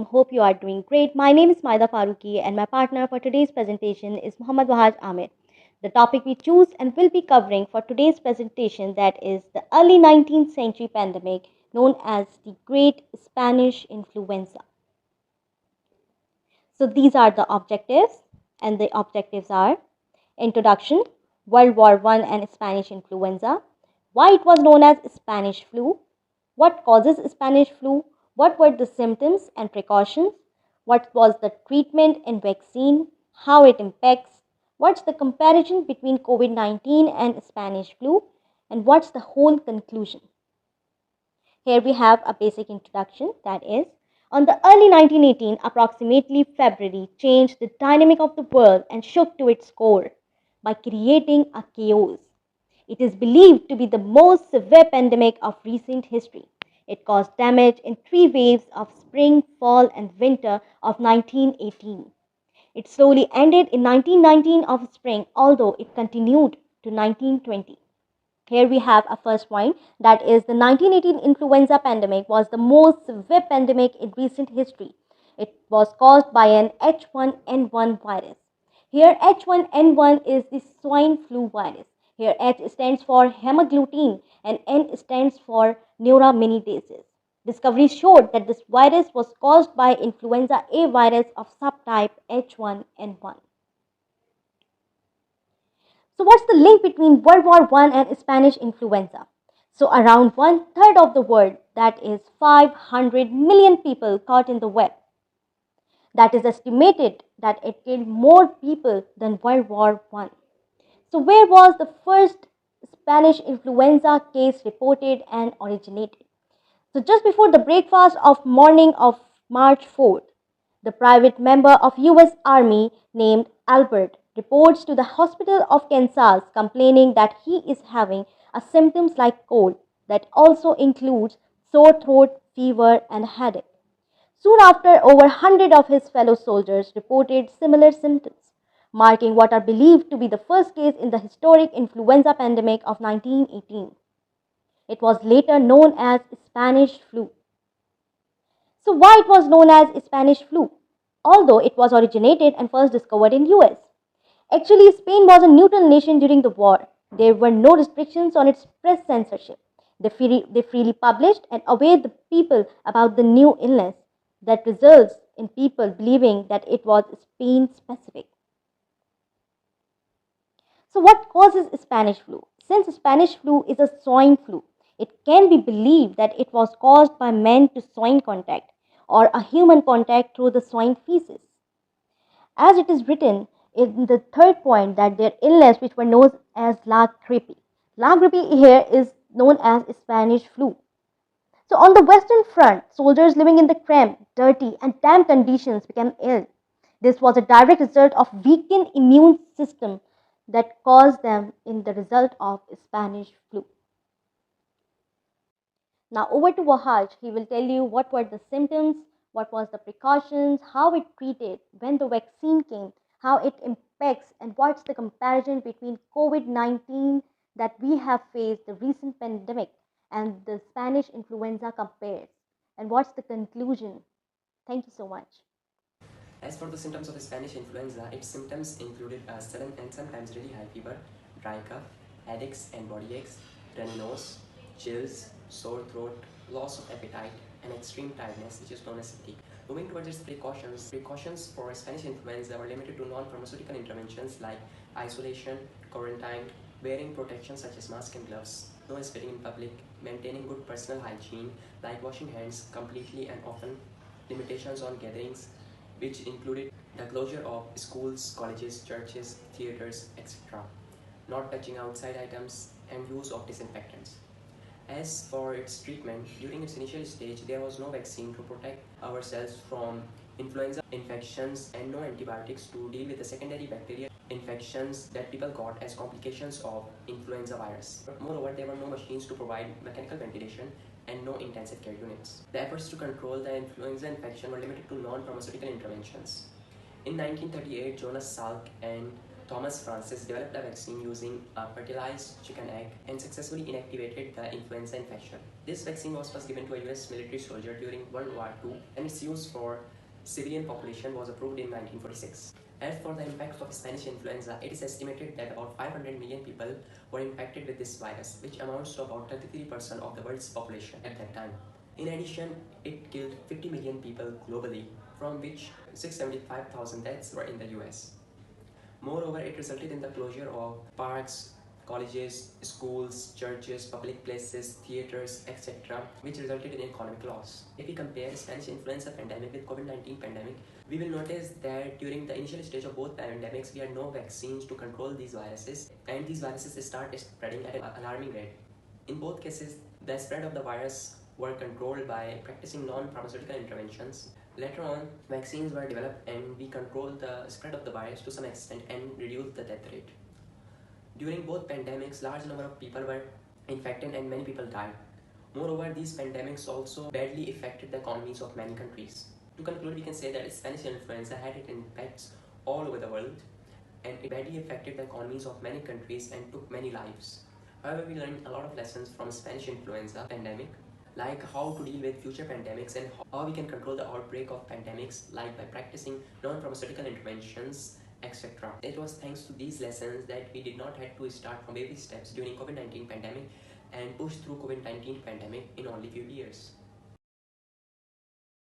Hope you are doing great. My name is Maida Farooqi and my partner for today's presentation is Wahaj Aamir. The topic we choose and will be covering for today's presentation that is the early 19th century pandemic known as the Great Spanish Influenza. So these are the objectives and the objectives are Introduction, World War I and Spanish influenza, why it was known as Spanish flu, what causes Spanish flu, what were the symptoms and precautions, what was the treatment and vaccine, how it impacts, what's the comparison between COVID 19 and Spanish flu, and what's the whole conclusion. Here we have a basic introduction that is, on the early 1918, approximately February changed the dynamic of the world and shook to its core by creating a chaos. It is believed to be the most severe pandemic of recent history. It caused damage in three waves of spring, fall, and winter of 1918. It slowly ended in 1919 of spring, although it continued to 1920. Here we have a first point that is the 1918 influenza pandemic was the most severe pandemic in recent history. It was caused by an H1N1 virus. Here H1N1 is the swine flu virus. Here H stands for hemagglutinin and N stands for neuraminidase. Discoveries showed that this virus was caused by influenza A virus of subtype H1N1. So, what's the link between World War I and Spanish influenza? So, around one third of the world, that is 500 million people, caught in the web. That is estimated that it killed more people than World War I. So, where was the first Spanish influenza case reported and originated? So, just before the breakfast of morning of March 4th, the private member of US Army named Albert reports to the hospital of Kansas complaining that he is having a symptoms like cold that also includes sore throat, fever and headache. Soon after, over 100 of his fellow soldiers reported similar symptoms, marking what are believed to be the first case in the historic influenza pandemic of 1918. It was later known as Spanish flu. So why it was known as Spanish flu? Although it was originated and first discovered in US. Actually, Spain was a neutral nation during the war. There were no restrictions on its press censorship. They freely published and aware the people about the new illness that results in people believing that it was Spain specific. So, what causes Spanish flu? Since Spanish flu is a swine flu, it can be believed that it was caused by man to swine contact or a human contact through the swine feces. As it is written in the third point that their illness, which were known as la gripe. La gripe here is known as Spanish flu. So on the Western Front, soldiers living in the cramped, dirty, and damp conditions became ill. This was a direct result of weakened immune system that caused them in the result of Spanish flu. Now over to Wahaj. He will tell you what were the symptoms, what was the precautions, how it treated, when the vaccine came, how it impacts, and what's the comparison between COVID-19 that we have faced, the recent pandemic, and the Spanish influenza compared, and what's the conclusion. Thank you so much. As for the symptoms of Spanish influenza, its symptoms included a sudden and sometimes really high fever, dry cough, headaches and body aches, runny nose, chills, sore throat, loss of appetite, and extreme tiredness, which is known as fatigue. Moving towards its precautions for Spanish influenza were limited to non-pharmaceutical interventions like isolation, quarantine, wearing protection such as masks and gloves, no spitting in public, maintaining good personal hygiene like washing hands completely and often, limitations on gatherings, which included the closure of schools, colleges, churches, theaters, etc., not touching outside items, and use of disinfectants. As for its treatment, during its initial stage, there was no vaccine to protect ourselves from influenza infections and no antibiotics to deal with the secondary bacterial infections that people got as complications of influenza virus. Moreover, there were no machines to provide mechanical ventilation and no intensive care units. The efforts to control the influenza infection were limited to non-pharmaceutical interventions. In 1938, Jonas Salk and Thomas Francis developed a vaccine using a fertilized chicken egg and successfully inactivated the influenza infection. This vaccine was first given to a US military soldier during World War II, and its use for civilian population was approved in 1946. As for the impact of Spanish influenza, it is estimated that about 500 million people were infected with this virus, which amounts to about 33% of the world's population at that time. In addition, it killed 50 million people globally, from which 675,000 deaths were in the US. Moreover, it resulted in the closure of parks, colleges, schools, churches, public places, theaters, etc., which resulted in economic loss. If we compare Spanish influenza pandemic with COVID-19 pandemic, we will notice that during the initial stage of both pandemics, we had no vaccines to control these viruses, and these viruses start spreading at an alarming rate. In both cases, the spread of the virus were controlled by practicing non-pharmaceutical interventions. Later on, vaccines were developed and we controlled the spread of the virus to some extent and reduced the death rate. During both pandemics, large number of people were infected and many people died. Moreover, these pandemics also badly affected the economies of many countries. To conclude, we can say that Spanish influenza had its impacts all over the world, and it badly affected the economies of many countries and took many lives. However, we learned a lot of lessons from Spanish influenza pandemic, like how to deal with future pandemics and how we can control the outbreak of pandemics, like by practicing non-pharmaceutical interventions, etc. It was thanks to these lessons that we did not have to start from baby steps during COVID-19 pandemic and push through COVID-19 pandemic in only few years.